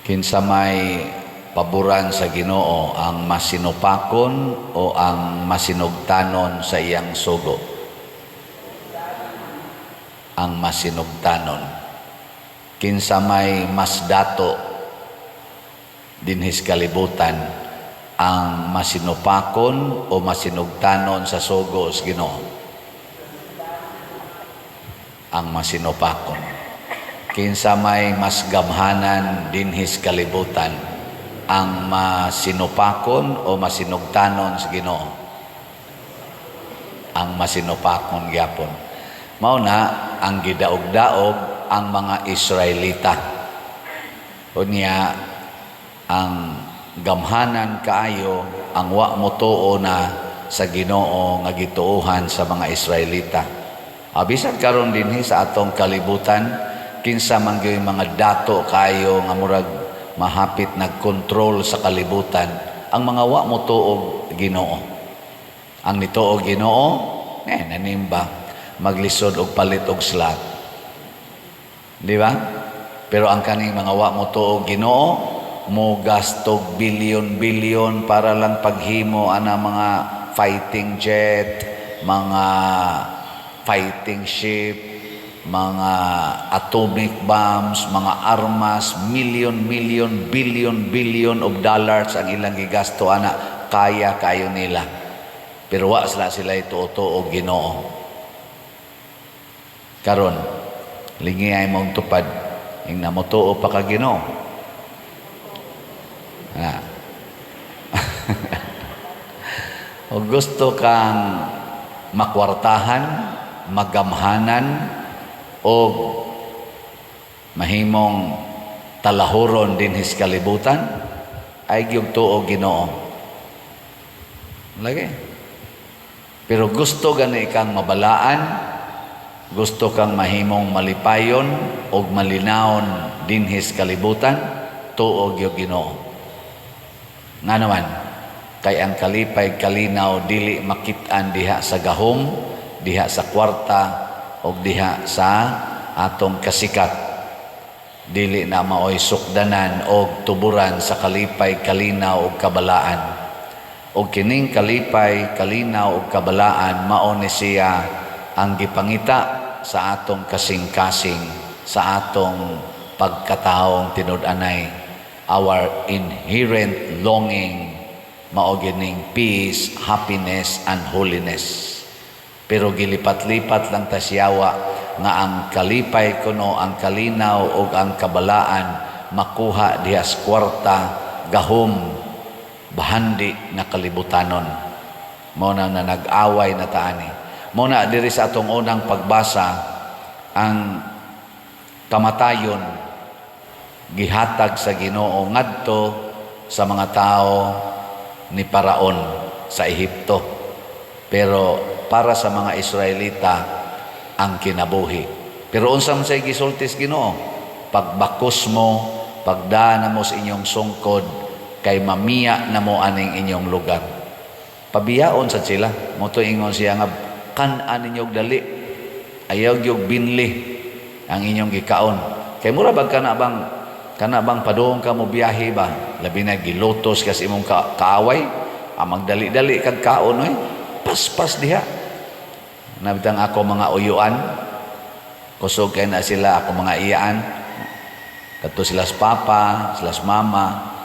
Kinsa may paboran sa Ginoo, ang masinupakon o ang masinugtanon sa iyang sugo? Ang masinugtanon. Kinsa may mas dato dinhis kalibutan, ang masinupakon o masinugtanon sa sugo sa Ginoo? Ang masinupakon. Kinsa may mas gamhanan dinhis kalibutan, ang masinupakon o masinugtanon sa Ginoo? Ang masinupakon gyapon. Mao na ang gidaog-daog ang mga Israelita. Unya ang gamhanan kaayo ang wa motuo na sa Ginoo nga gituohan sa mga Israelita. Bisan karon dinhi sa atong kalibutan, kinsa man gyud mga dato kayo nga murag mahapit nagkontrol sa kalibutan, ang mga wa mo tuog Ginoo. Ang nituog Ginoo, nanimba, maglisod og palit og slot. Di ba? Pero ang kaning mga wa mo tuog Ginoo, mo gastog bilyon-bilyon para lang paghimo ana mga fighting jet, mga fighting ship, mga atomic bombs, mga armas, million, billion of dollars ang ilang gigasto ana, kaya kayo nila. Pero wa sila ituo-tuo Ginoo. Karon, lingi ay mong tupad, ing namutuo pa ka Ginoo. O gusto kang makwartahan, magamhanan, o mahimong talahuron dinhis kalibutan, ay gyud tuo Ginoo. Lagi. Pero gusto gani kang mabalaan, gusto kang mahimong malipayon o malinawon dinhis kalibutan, tuo gyud Ginoo. Nga naman, kay ang kalipay kalinaw dili makit-an diha sa gahom, diha sa kwarta, o diha sa atong kasikat. Dili na maoy sukdanan o tuburan sa kalipay, kalinaw o kabalaan. O kining kalipay, kalinaw o kabalaan, mao ni siya ang gipangita sa atong kasing-kasing, sa atong pagkataong tinud-anay. Our inherent longing, mao gining peace, happiness, and holiness. Pero gilipat-lipat lang ta siyawa nga ang kalipay kuno, ang kalinaw o ang kabalaan makuha diha sa kwarta, gahom, bahandi na kalibutanon. Mao na nag-away na taani. Mao na diri sa atong unang pagbasa, ang kamatayon gihatag sa Ginoo ngadto sa mga tao ni Paraon sa Ehipto. Pero para sa mga Israelita ang kinabuhi. Pero unsa man say gisultis Ginoo? Pagbakos mo, pagdaan mo sa inyong sungkod, kay mamiya na mo aning inyong lugar. Pabiyaon sa sila. Moto ingon siya nga, kan-an ninyong dali. Ayaw yung binli ang inyong gikaon. Kay mura bag kana bang padung ka mo biyahe ba? Labi na gilotos kasi imong kaaway. Magdali-dali kag kaon oy. Paspas diha. Nabitang ako mga uyuan, kusog kay na sila ako mga iyaan, kato sila sa papa, sila sa mama.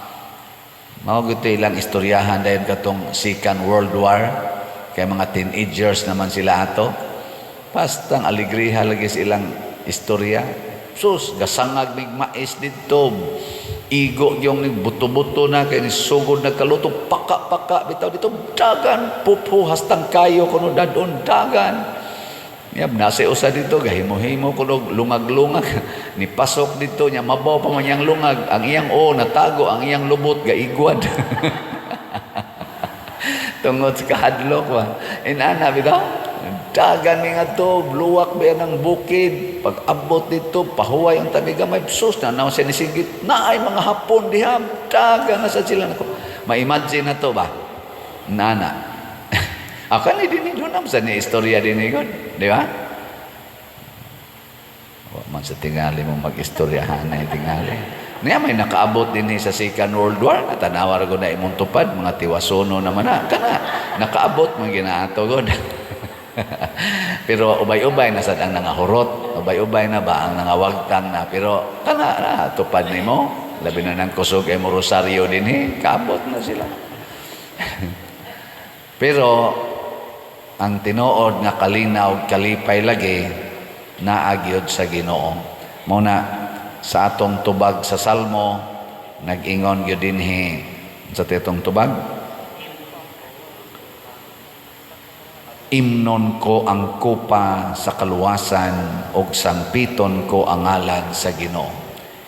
Mao gito ilang istoryahan dahil katong Second World War, kay mga teenagers naman sila ato. Pastang aligriha lagi silang istorya. Sus, gasangag mig mais dito. Igo yung buto-buto na kay sugod na kaluto, paka-paka bitaw dito, dagan pupu hastang kayo kuno dadon dagan. Yab nasi usa dito gahimo-himo kuno lungag-lungag ni pasok dito nya mabaw pa man yang lungag, ang iyang natago, ang iyang lubot gaigwad. Tungod sa kahadlok ba. Inana bitaw dagan ni nga to, luwak ba yan ng bukid. Pag abot dito, pahuway ang tabi gamay. Sus, na siya nisigit. Na ay mga Hapon, diha, dagan na sa sila. Ma-imagine na to ba? Nana. Ako ni dinidunam sa ni istorya dinigod. Di ba? Man sa tingali mo mag-istoryahan na tingali. Niya may nakaabot din sa Second World War, natanawa ko na imong tupad, mga tiwasono naman na. Kana, nakaabot, mga ginaato ko. Pero ubay-ubay na sad ang nangahurot, ubay-ubay na ba ang nangawagtang na. Pero kana na, tupad ni mo, labi na ng kusog ay mo rosaryo din kaabot na sila. Pero, ang tinuod nga kalinaw, kalipay lagi, naagyod sa Ginoo. Muna, sa atong tubag sa Salmo, nag-ingon yun din sa titong tubag. Imnon ko ang kupa sa kaluwasan o sangpiton ko ang ngalan sa Ginoo.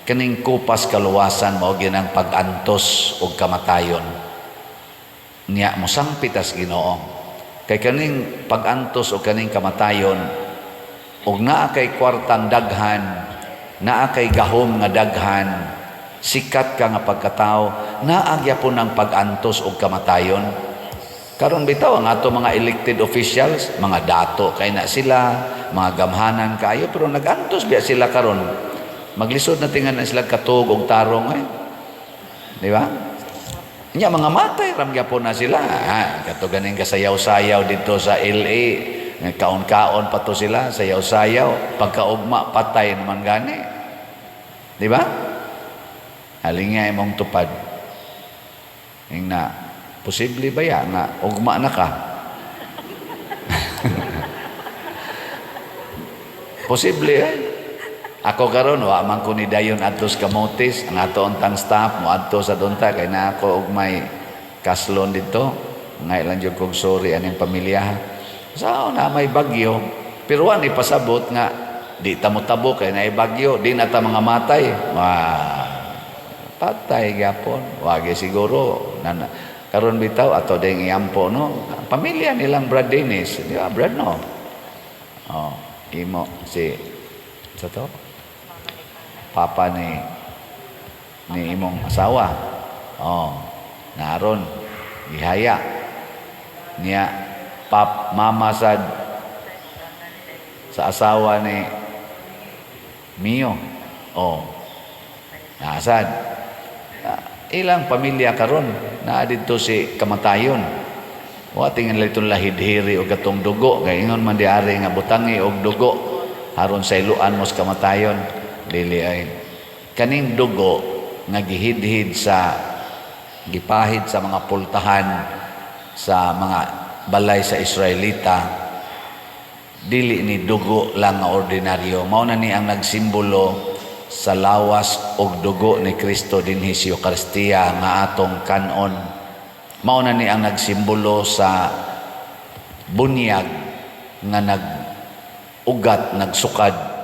Kaning kupas kaluwasan mo ginang pag-antos o kamatayon. Niya mo sangpitas Ginoo. Kay kaning pag-antos o kaning kamatayon, og naa kay kwartang daghan, naa kay gahom nga daghan, sikat ka nga pagkatao, naagya po ng pag-antos o kamatayon. Karon bitaw ang ato mga elected officials, mga dato kay na sila, mga gamhanan kayo, pero nag-antos biya sila karon. Maglisod na tingan na sila katug og tarong di ba? Nya mga matay ram gyapon na sila. Kato ganing kasayaw-sayaw dito sa LA. Kaon-kaon pa to sila, sayaw-sayaw, pagkaugma patay naman gani. Di ba? Halingay mong tupad. Yung na, posible ba yan nga ugma na ka? Posible Ako karon wa man ko ni dayon adto sa kamotes, ang ato untang staff mo adto sa dunta kay na ako ugmay kaslon dito. Ngay lang jud kog sorry aning pamilya. Sao na may bagyo, pero wani pasabot nga di tamo-tabo kay na bagyo, di na ta mga matay. Patay gyapon. Wagi siguro karon bitaw ato ding iampo no. Pamilya nilang Brad Dennis, di ba Brad no? Oh, imo si sa to? Papa ni imong asawa. Oh, naron gihaya niya mama sa asawa ni Mio. Oh. Nasad. Ilang pamilya karon na dito si kamatayon. Wa tingin lang itong lahidhiri o katong dugo. Kaya ingon man diari nga butangi og dugo. Haron sa iluan mo sa kamatayon. Dili ay. Kaning dugo nga gihidhid sa gipahid sa mga pultahan sa mga balay sa Israelita, dili ni dugo lang nga ordinaryo. Mao na ni ang nagsimbolo sa lawas og dugo ni Kristo dinhi sa Eucharistia nga atong kanon. Mao na ni ang nagsimbolo sa bunyag nga nag-ugat, nagsukad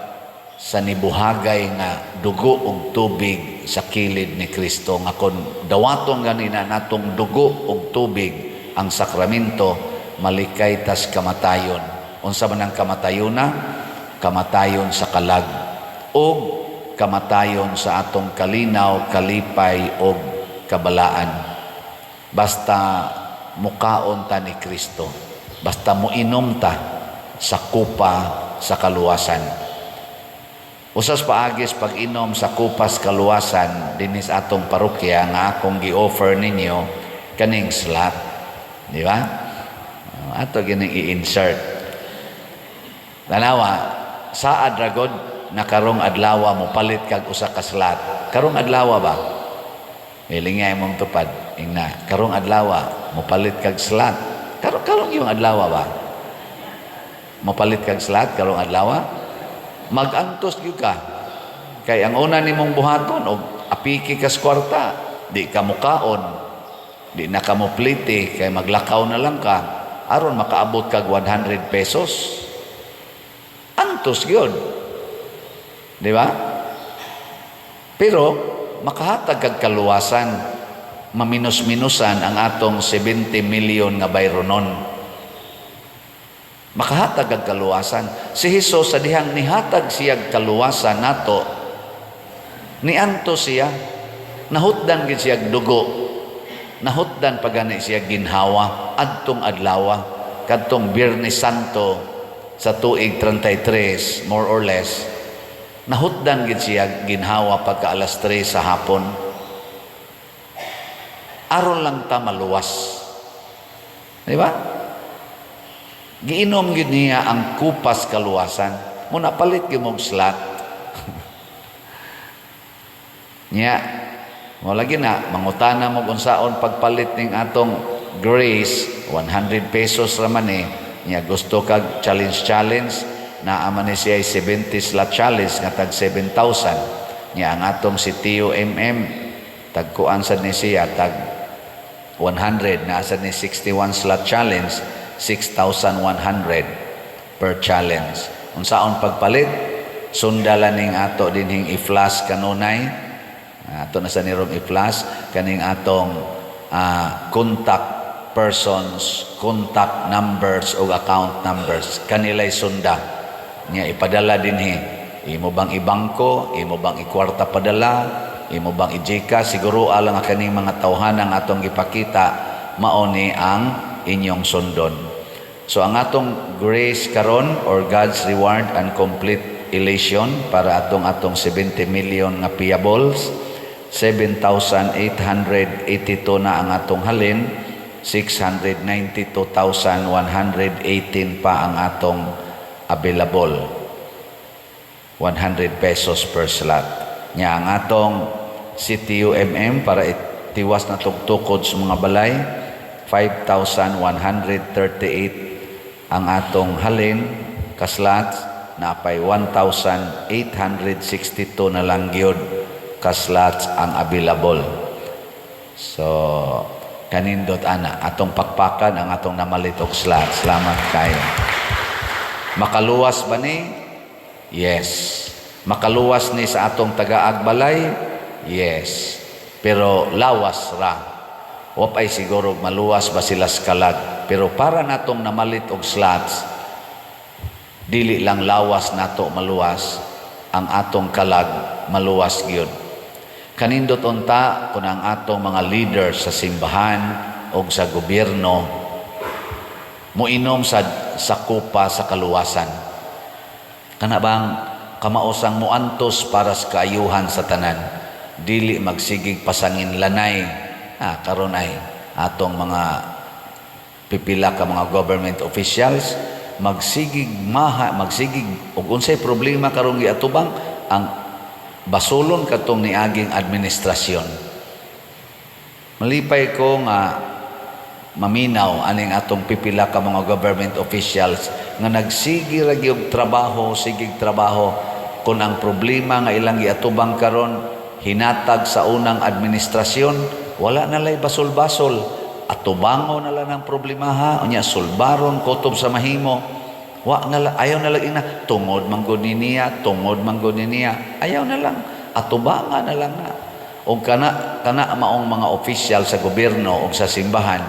sa nibuhagay nga dugo og tubig sa kilid ni Kristo, nga kon dawaton ganina natong dugo og tubig ang sakramento, malikay tas kamatayon. Unsa man ang kamatayona? Kamatayon sa kalag o kamatayon sa atong kalinaw, kalipay o kabalaan. Basta mukaon ta ni Kristo, basta muinom ta sa kupa sa kaluwasan. Usas paagis pag-inom sa kupas kaluwasan dinis atong parokya nga akong gi-offer ninyo kaning slot. Di ba? Ato gining i-insert. Lanawa, sa adragod na karong adlawa mo palit kag usa ka slot. Karong adlawa ba? Ilingay mong tupad. Ingna, karong adlawa mo palit kag slot. Karong yung adlawa ba? Mo palit kag slot karong adlawa? Mag-antos gyud ka. Kay ang una nimong buhaton og apiki ka sa kwarta, di ka mukaon. Di na ka mo plite, kay maglakaw na lang ka, aron makaabot kag 100 pesos. Antos yun. Di ba? Pero, makahatag kag kaluwasan, maminus-minusan ang atong 70 million nga bayronon. Makahatag kag kaluwasan. Si Hesus sa dihang nihatag siya kaluwasan nato, nianto siya, nahutdan gid siya dugo. Nahutdan pagani siya ginhawa adtong adlaw kadtong Biyernes Santo sa tuig 33 more or less Nahutdan gid siya ginhawa pagka alas 3 sa hapon. Aron lang ta maluwas. Di ba? Giinom gid niya ang kupas kaluwasan. Muna palit gyud mo slot. Nya, mo lagi na mangutana mo kung saon pagpalit ning atong Grace, 100 pesos raman eh. Nya gusto kag challenge na aman ni siya 70 slot challenge nga tag 7,000. Nya ang atong si Tio tagkuan sad ni siya tag 100 na sad ni 61 slot challenge 6,100 per challenge. Unsaon pagpalit? Sundalan ning ato dinhing i-flash kanunay. Ato na sa nirong i-flash kaning atong contact persons, contact numbers o account numbers kanilay sunda niya ipadala dinhi. Imo bang ibangko, imo bang ikwarta padala, imo bang ijika, siguro alang kaning mga tawhanang atong gipakita mao ni ang inyong sundon. So ang atong grace karon or God's reward and complete elation para atong 70 million nga payables, 7,882 na ang atong halin, 692,118 pa ang atong available. 100 pesos per slot. Nya ang atong CTUMM para itiwas na tugtukod sa mga balay, 5,138 ang atong halin kaslots, na pay 1,862 na lang gyud kaslots ang available. So kanindot ana atong pakpakan ang atong namalit og slots. Salamat kayo. Makaluwas ba ni? Yes. Makaluwas ni sa atong taga-agbalay? Yes. Pero lawas ra. Wapay siguro maluwas ba sila sa kalag. Pero para natong namalit og slots, dili lang lawas nato maluwas, ang atong kalag maluwas gyud. Kanindot unta kung ang atong mga leaders sa simbahan o sa gobyerno moinom sa kupa sa kaluwasan. Kana bang kamausang muantos para sa kaayuhan sa tanan, dili magsigig pasangin lanay. Karon ay atong mga pipila ka mga government officials magsigig ug unsay problema karon giatubang ang basulon katong niaging administrasyon. Malipay ko nga maminaw aning atong pipila ka mga government officials nga nagsigi ra gyud trabaho kung ang problema nga ilang giatubang karon hinatag sa unang administrasyon, wala na lay basol-basol, atubango na lang ang problema unya sulbaron kutob sa mahimo. Ayaw na lang tungod manggod niya, ayaw na lang, atubangan na lang na. O kana maong mga opisyal sa gobyerno o sa simbahan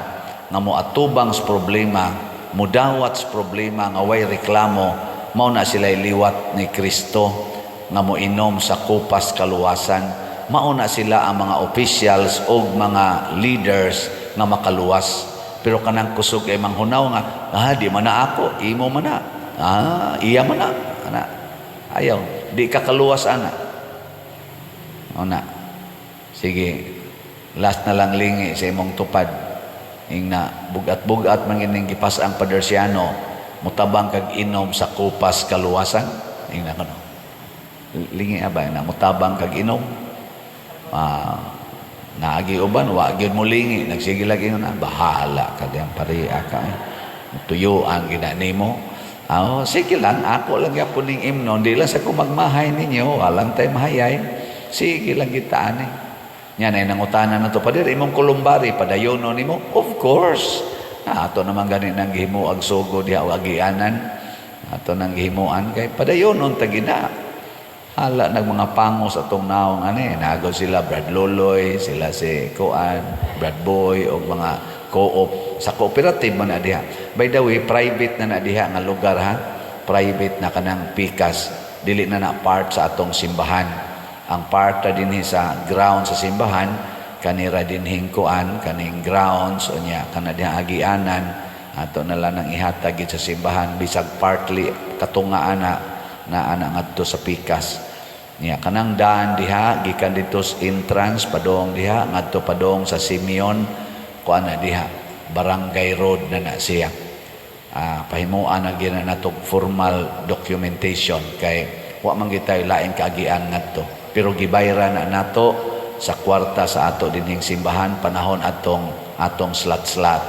nga mo atubang sa problema, mudawat sa problema nga way reklamo, mao na sila liwat ni Kristo nga mo inom sa kupas kaluwasan. Mao na sila ang mga officials o mga leaders nga makaluwas. Pero kanang kusog ay manghunaw nga, di man na ako, imo man na. Iya man na. Ayaw, di ka kaluwas ana. Sige, last na lang lingi sa imong tupad. Ingna, bugat-bugat mangining gipas ang padersiano, mutabang kag inom sa kupas kaluwasan. Ingna ko no. Lingi abay na, mutabang kag inom. Naagi uban, wag yun mo lingi. Nagsige lagi na, bahala ka diyang pariya ka. Tuyo ang ginani mo. Sige lang, ako lang yapon ning imnon. Di lang sa kumagmahay ninyo, walang tayo mahayay. Sige lang gitaan eh. Yan ay nangutana na to. Padir, imong kulumbari, padayono ni mo? Of course. Ato naman ganit nang gihimu ag sugo diha o agianan. Ato nang gihimuan kay padayonon tagina. Hala nag mga pangos atong naong nagod sila Brad Loloy, sila si Koan, Brad Boy o mga co-op sa cooperative man na diha. By the way, private na diha nga lugar private na kanang pikas, dili na part sa atong simbahan. Ang part na dinhi sa ground sa simbahan kanira dinhing Koan, kaning grounds o nya kana diha agianan ato na lang nang ihatag sa simbahan bisag partly katungaan na anak ngadto sa pikas. Nya kanang daan diha gikan dito sa entrance padong diha ngadto padong sa Simeon kuan na diha Barangay Road na siya. Pahimuan na gina natog formal documentation kay wa man gitay laing kaagian ngadto. Pero gibayra na nato sa kwarta sa ato dinhing simbahan panahon atong slat-slat.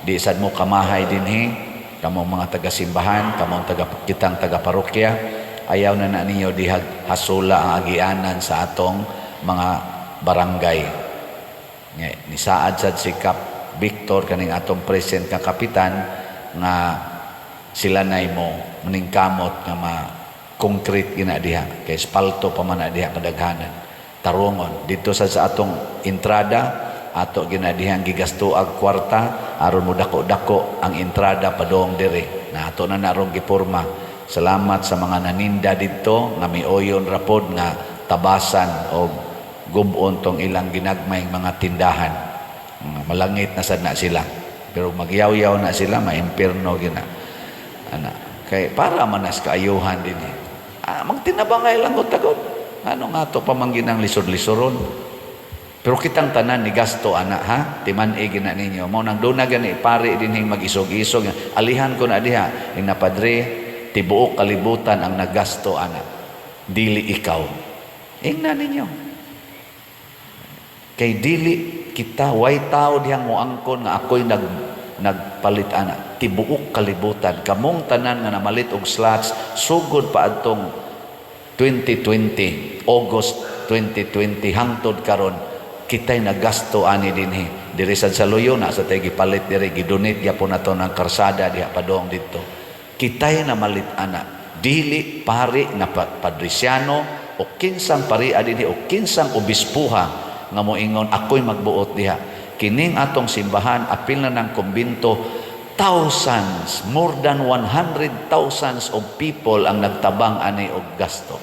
Di sad mo kamahay dinhi kamong mga taga-simbahan, kamong kitang taga-parokya. Ayaw na ninyo dihag hasula ang agianan sa atong mga barangay. Ni saad sad si Kap Victor kaning atong present ka kapitan nga sila nay mo maningkamot nga concrete gina diha kay espalto pa man diha kadaghanan tarungon dito sa atong entrada ato gina dihang gigasto ag kwarta aron mo dako-dako ang entrada padong dire na ato na narong giporma. Salamat sa mga naninda dito nga mioyon rapod nga tabasan o gubon tong ilang ginagmayng mga tindahan. Malangit na sad na sila. Pero magyaw-yaw na sila, maimpirno gina. Kay para manas kaayuhan din eh. Magtinabangay lang ko tagod. Ano nga to pamangginang lisod-lisoron. Pero kitang tanan ni gasto ana ha, timan-i gina ninyo. Mao nang duna gani pare din mag-isog-isog. Alihan ko na diha, ing napadre tibuok kalibutan ang nagasto ana dili ikaw ingna ninyo kay dili kita way tao dihang moangkon nga ako'y nagpalit ana tibuok kalibutan kamong tanan nga namalit og slots sugod pa adtong 2020 August 2020 hangtod karon kitay nagasto ani dinhi diri sad sa Loyo na sa tay gipalit diri gidonate gyapon nato ng karsada diha padong dito. Kitay na malit ana dili pari na padrisyano o kinsang pari adini o kinsang obispuha nga moingon ako'y magbuot diha kining atong simbahan apil na ng kumbinto thousands more than 100,000 of people ang nagtabang ani og gasto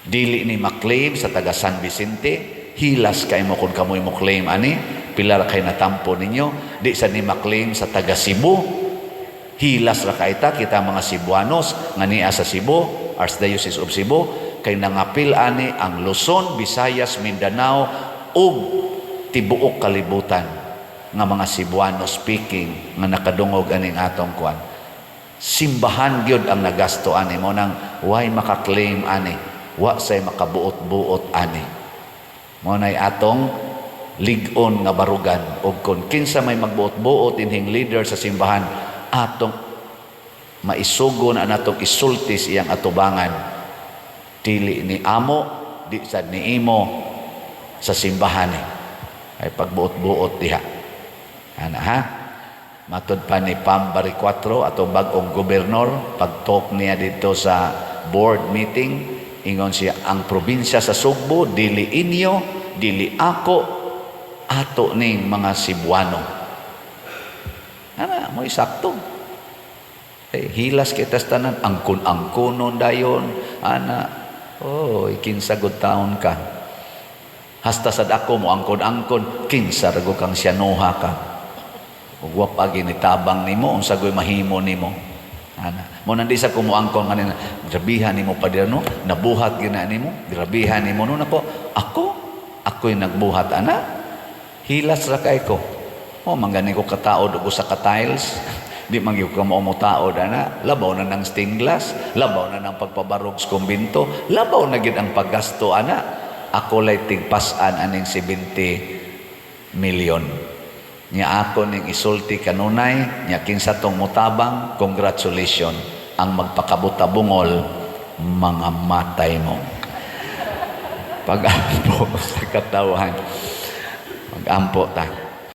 dili ni maklaim sa taga San Vicente hilas kay mo kung kamoy mo claim ani pilar kay natampo ninyo di sa ni maklaim sa taga Cebu hilas ra kaita kita mga Cebuanos nga niya sa Cebu, Archdiocese of Cebu, kay nangapil ani ang Luzon, Visayas, Mindanao ug tibuok kalibutan nga mga Cebuano speaking nga nakadungog aning atong kuan. Simbahan gyud ang nagasto ani mo nang way makaklaim ani, wa say makabuot-buot ani. Mo nay atong lig-on nga barugan ug kun kinsa may magbuot-buot inhing leader sa simbahan atong maisugo na natong isultis iyang atubangan dili ni amo di sad ni imo sa simbahan ay pagbuot-buot diha ana ha matud pa ni Pam Bariccuatro atong bag-ong gobernador pag-talk niya dito sa board meeting ingon siya ang probinsya sa Sugbo dili inyo dili ako ato ning mga Cebuano. Ana mo isakto. Hilas kita tanan angkon-angkonon dayon ana. Oh, kinsagod taon ka. Hasta sad ako mo angkon-angkon kinsa rago kang siyanuha ka. Ug wa pa ginitabang nimo unsa goy mahimo nimo. Ana. Mo nandi sa kumuangkon kanina, grabihan nimo pa diano, nabuhat gina nimo, grabihan nimo no nako. Ako'y nagbuhat ana. Hilas ra kay ko. O manggani ko kataod og usa ka tiles di man gyud ko mao taod ana labaw na ng stained glass labaw na ng pagpabarog sa kumbinto labaw na gid ang paggasto ana ako lay tigpasan aning 70 million nya ako ning isulti kanunay nya kinsa tong mutabang congratulations ang magpakabuta-bungol mga matay mo pag-ampo sa katawhan mag-ampo ta